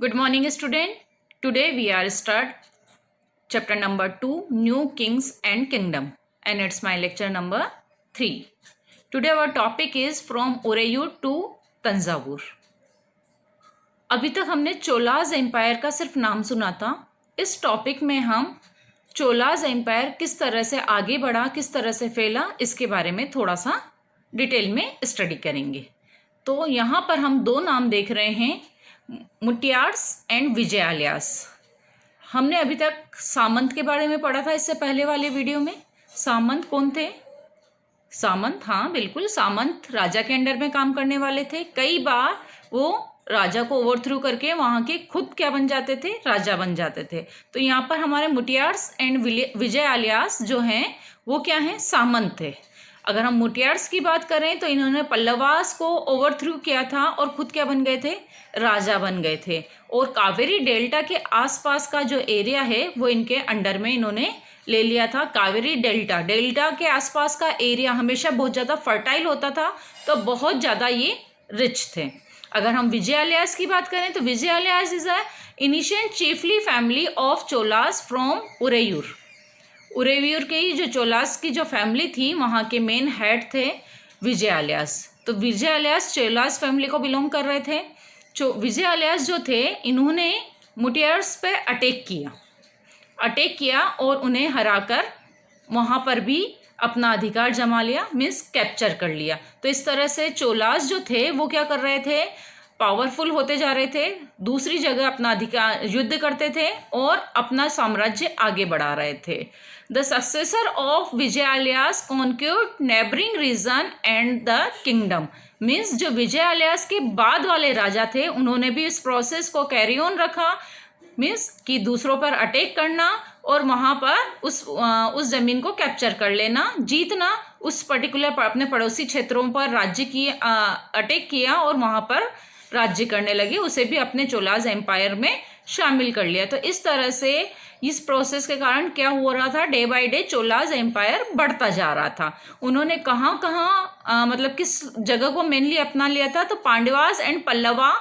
Good morning, student. Today we are start chapter number 2, New Kings and Kingdom, and it's my lecture number 3. Today our topic is from Urayur to Tanjavur. अभी तक हमने Cholas empire का सिर्फ नाम सुना था. इस टॉपिक में हम चोलाज एम्पायर किस तरह से आगे बढ़ा, किस तरह से फैला, इसके बारे में थोड़ा सा डिटेल में स्टडी करेंगे. तो यहाँ पर हम दो नाम देख रहे हैं, मुटियार्स एंड विजयालयास. हमने अभी तक सामंत के बारे में पढ़ा था इससे पहले वाले वीडियो में. सामंत कौन थे? सामंत, हाँ बिल्कुल, सामंत राजा के अंडर में काम करने वाले थे. कई बार वो राजा को ओवरथ्रू करके वहाँ के खुद क्या बन जाते थे? राजा बन जाते थे. तो यहाँ पर हमारे मुटियार्स एंड विजयालयास जो हैं वो क्या हैं? सामंत थे. अगर हम मुटियार्स की बात करें तो इन्होंने पल्लवास को ओवरथ्रू किया था और खुद क्या बन गए थे? राजा बन गए थे. और कावेरी डेल्टा के आसपास का जो एरिया है वो इनके अंडर में इन्होंने ले लिया था. कावेरी डेल्टा के आसपास का एरिया हमेशा बहुत ज़्यादा फर्टाइल होता था, तो बहुत ज़्यादा ये रिच थे. अगर हम विजयालयास की बात करें तो Vijayalayas is a initial chiefly family of Cholas from Uraiyur. Uraiyur के ही जो चोलास की जो फैमिली थी वहाँ के मेन हेड थे विजयालयास. तो विजयालयास चोलास फैमिली को बिलोंग कर रहे थे. विजयालयास जो थे इन्होंने मुटियार्स पे अटैक किया और उन्हें हराकर वहाँ पर भी अपना अधिकार जमा लिया, मीन्स कैप्चर कर लिया. तो इस तरह से चोलास जो थे वो क्या कर रहे थे? पावरफुल होते जा रहे थे, दूसरी जगह अपना अधिकार युद्ध करते थे और अपना साम्राज्य आगे बढ़ा रहे थे. The successor of Vijayalayas conquered neighbouring region and the kingdom. Means जो विजयालयास के बाद वाले राजा थे उन्होंने भी इस प्रोसेस को कैरी ऑन रखा, मीन्स कि दूसरों पर अटैक करना और वहाँ पर उस ज़मीन को कैप्चर कर लेना, जीतना, उस पर्टिकुलर अपने पड़ोसी क्षेत्रों पर राज्य की अटैक किया और वहाँ पर राज्य करने लगे, उसे भी अपने चोलाज एम्पायर में शामिल कर लिया. तो इस तरह से इस प्रोसेस के कारण क्या हो रहा था? Day by day Cholas empire बढ़ता जा रहा था. उन्होंने कहाँ कहाँ मतलब किस जगह को मेनली अपना लिया था? तो Pandavas and Pallava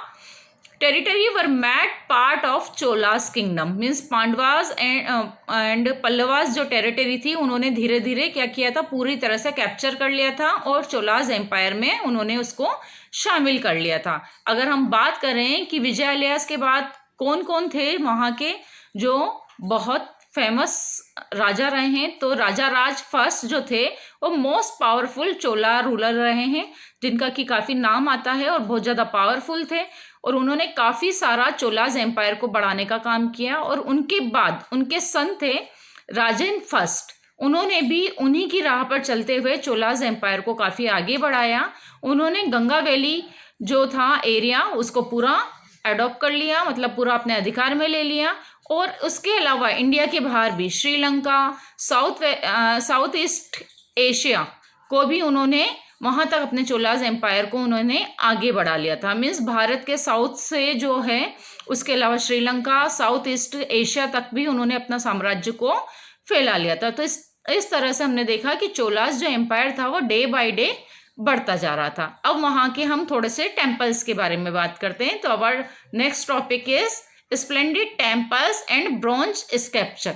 territory were made part of Cholas kingdom. Means Pandavas and Pallavas जो टेरिटरी थी उन्होंने धीरे धीरे क्या किया था? पूरी तरह से कैप्चर कर लिया था और चोलास एम्पायर में उन्होंने उसको शामिल कर लिया था. अगर हम बात करें कि विजयालयास के बाद कौन कौन थे वहाँ के जो बहुत फेमस राजा रहे हैं, तो राजा राज फर्स्ट जो थे वो मोस्ट पावरफुल चोला रूलर रहे हैं, जिनका कि काफ़ी नाम आता है और बहुत ज़्यादा पावरफुल थे. और उन्होंने काफ़ी सारा चोलाज एम्पायर को बढ़ाने का काम किया. और उनके बाद उनके सन थे राजेंद्र फर्स्ट. उन्होंने भी उन्हीं की राह पर चलते हुए चोलाज एम्पायर को काफ़ी आगे बढ़ाया. उन्होंने गंगा वैली जो था एरिया उसको पूरा अडॉप्ट कर लिया, मतलब पूरा अपने अधिकार में ले लिया. और उसके अलावा इंडिया के बाहर भी श्रीलंका, साउथ ईस्ट एशिया को भी उन्होंने वहाँ तक अपने चोलाज एम्पायर को उन्होंने आगे बढ़ा लिया था. मीन्स भारत के साउथ से जो है उसके अलावा श्रीलंका, साउथ ईस्ट एशिया तक भी उन्होंने अपना साम्राज्य को फैला लिया था. तो इस तरह से हमने देखा कि चोलास जो एम्पायर था वो डे बाय डे बढ़ता जा रहा था. अब वहाँ के हम थोड़े से टेम्पल्स के बारे में बात करते हैं. तो our next topic is splendid temples and bronze sculpture.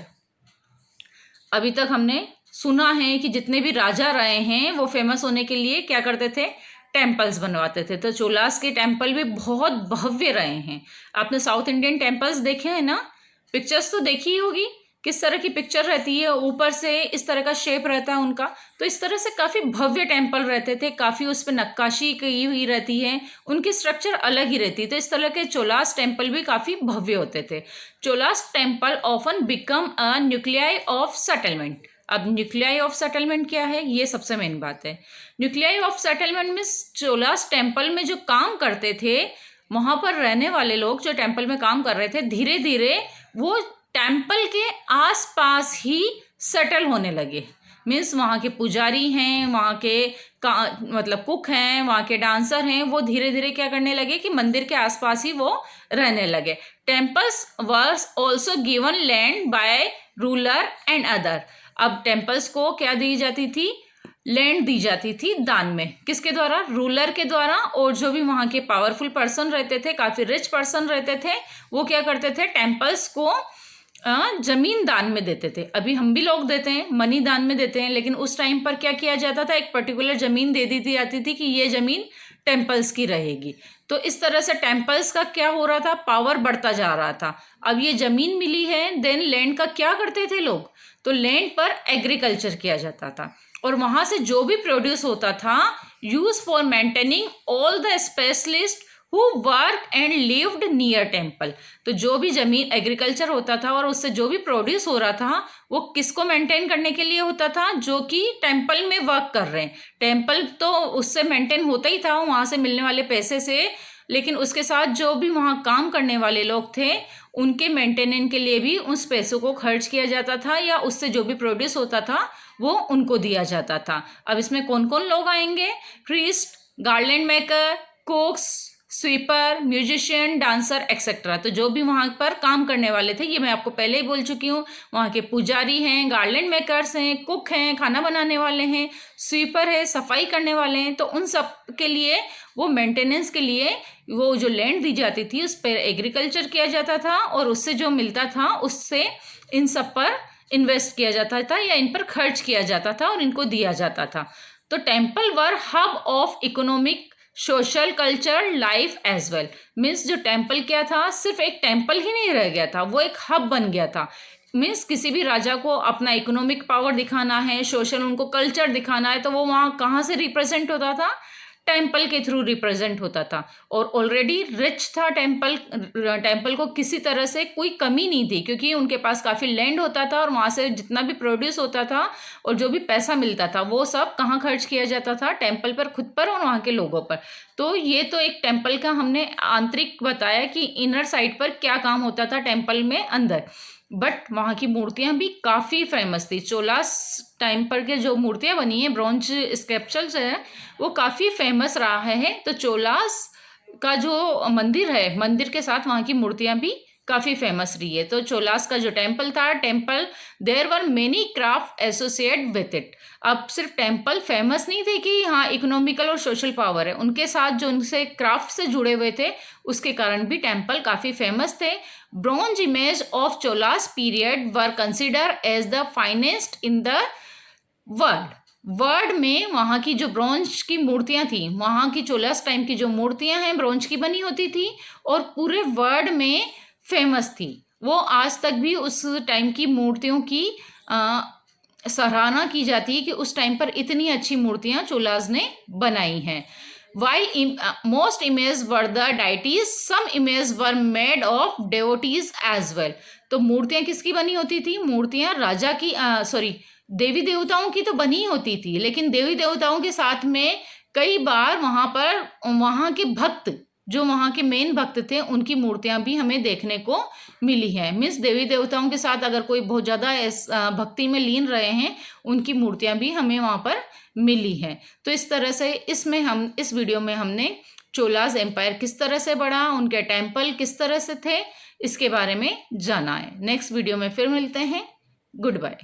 अभी तक हमने सुना है कि जितने भी राजा रहे हैं वो फेमस होने के लिए क्या करते थे? टेम्पल्स बनवाते थे. तो चोलास के टेम्पल भी बहुत भव्य रहे हैं. आपने साउथ इंडियन टेम्पल्स देखे हैं ना? पिक्चर्स तो देखी ही होगी, किस तरह की पिक्चर रहती है, ऊपर से इस तरह का शेप रहता है उनका. तो इस तरह से काफ़ी भव्य टेम्पल रहते थे, काफ़ी उस पर नक्काशी की हुई रहती है, उनकी स्ट्रक्चर अलग ही रहती है. तो इस तरह के चोलास टेम्पल भी काफ़ी भव्य होते थे. Cholas temple often become a nuclei of settlement. अब न्यूक्लियाई ऑफ सेटलमेंट क्या है, ये सबसे मेन बात है. न्यूक्लियाई ऑफ सेटलमेंट में चोलास टेम्पल में जो काम करते थे वहाँ पर रहने वाले लोग जो टेम्पल में काम कर रहे थे, धीरे धीरे वो टेम्पल के आसपास ही सेटल होने लगे. मीन्स वहाँ के पुजारी हैं, वहाँ के मतलब कुक हैं, वहाँ के डांसर हैं, वो धीरे धीरे क्या करने लगे कि मंदिर के आसपास ही वो रहने लगे. Temples were also given land by ruler and other. अब टेम्पल्स को क्या दी जाती थी? लैंड दी जाती थी दान में, किसके द्वारा? रूलर के द्वारा। और जो भी वहाँ के पावरफुल पर्सन रहते थे, काफ़ी रिच पर्सन रहते थे, वो क्या करते थे? टेम्पल्स को जमीन दान में देते थे। अभी हम भी लोग देते हैं, मनी दान में देते हैं, लेकिन उस टाइम पर क्या किया जाता था? एक पर्टिकुलर जमीन दे दी जाती थी कि ये जमीन टेम्पल्स की रहेगी। तो इस तरह से टेम्पल्स का क्या हो रहा था? पावर बढ़ता जा रहा था। अब ये जमीन मिली है, देन लैंड का क्या करते थे लोग? तो लैंड पर एग्रीकल्चर किया जाता था और वहां से जो भी प्रोड्यूस होता था, use for maintaining all the specialist who work and lived near temple. तो जो भी जमीन एग्रीकल्चर होता था और उससे जो भी प्रोड्यूस हो रहा था, वो किसको मेंटेन करने के लिए होता था? जो कि टेम्पल में वर्क कर रहे हैं। टेम्पल तो उससे मेंटेन होता ही था, वहां से मिलने वाले पैसे से, लेकिन उसके साथ जो भी वहाँ काम करने वाले लोग थे, उनके मेंटेनेंस के लिए भी उस पैसों को खर्च किया जाता था, या उससे जो भी प्रोड्यूस होता था वो उनको दिया जाता था। अब इसमें कौन कौन लोग आएंगे? Priest, garland maker, कुक्स, sweeper, musician, dancer etcetera. तो जो भी वहाँ पर काम करने वाले थे, ये मैं आपको पहले ही बोल चुकी हूँ, वहाँ के पुजारी हैं, गार्लैंड मेकर्स हैं, कुक हैं, खाना बनाने वाले हैं, स्वीपर है, सफाई करने वाले हैं। तो उन सब के लिए, वो मेंटेनेंस के लिए वो जो लैंड दी जाती थी, उस पर एग्रीकल्चर किया जाता था और उससे जो मिलता था उससे इन सब पर इन्वेस्ट किया जाता था या इन पर खर्च किया जाता था और इनको दिया जाता था। तो temple were hub of economic, social, culture, life as well. Means जो टेम्पल क्या था? सिर्फ एक टेम्पल ही नहीं रह गया था, वो एक हब बन गया था। मीन्स किसी भी राजा को अपना इकोनॉमिक पावर दिखाना है, सोशल उनको कल्चर दिखाना है, तो वो वहाँ कहाँ से रिप्रेजेंट होता था? टेम्पल के थ्रू रिप्रेजेंट होता था। और ऑलरेडी रिच था टेम्पल, टेम्पल को किसी तरह से कोई कमी नहीं थी, क्योंकि उनके पास काफ़ी लैंड होता था और वहाँ से जितना भी प्रोड्यूस होता था और जो भी पैसा मिलता था, वो सब कहाँ खर्च किया जाता था? टेम्पल पर, खुद पर और वहाँ के लोगों पर। तो ये तो एक टेम्पल का हमने आंतरिक बताया कि इनर साइड पर क्या काम होता था टेम्पल में अंदर। बट वहाँ की मूर्तियाँ भी काफ़ी फेमस थी। चोलास टाइम पर के जो मूर्तियाँ बनी हैं, ब्रॉन्ज स्कल्पचर्स है, वो काफ़ी फेमस रहा है। तो चोलास का जो मंदिर है, मंदिर के साथ वहाँ की मूर्तियाँ भी काफ़ी फेमस रही है। तो चोलास का जो टेम्पल था, temple there were many craft associate with it. अब सिर्फ टेम्पल फेमस नहीं थे कि हाँ इकोनॉमिकल और सोशल पावर है, उनके साथ जो उनसे क्राफ्ट से जुड़े हुए थे, उसके कारण भी टेम्पल काफ़ी फेमस थे। Bronze image of Cholas period were consider as the finest in the world में वहाँ की जो ब्रॉन्ज की मूर्तियाँ थी, वहाँ की चोलास टाइम की जो मूर्तियाँ हैं ब्रॉन्ज की बनी होती थी और पूरे वर्ल्ड में फेमस थी। वो आज तक भी उस टाइम की मूर्तियों की सराहना की जाती है कि उस टाइम पर इतनी अच्छी मूर्तियाँ चोलास ने बनाई हैं। While most images were the deities, some images were made of devotees as well. तो मूर्तियाँ किसकी बनी होती थी? मूर्तियाँ राजा की, देवी देवताओं की तो बनी होती थी, लेकिन देवी देवताओं के साथ में कई बार वहाँ पर वहाँ के भक्त, जो वहाँ के मेन भक्त थे, उनकी मूर्तियाँ भी हमें देखने को मिली है। मीन्स देवी देवताओं के साथ अगर कोई बहुत ज़्यादा भक्ति में लीन रहे हैं, उनकी मूर्तियाँ भी हमें वहाँ पर मिली है। तो इस तरह से इस वीडियो में हमने चोलास एम्पायर किस तरह से बढ़ा, उनके टेम्पल किस तरह से थे, इसके बारे में जाना है। नेक्स्ट वीडियो में फिर मिलते हैं। Good bye.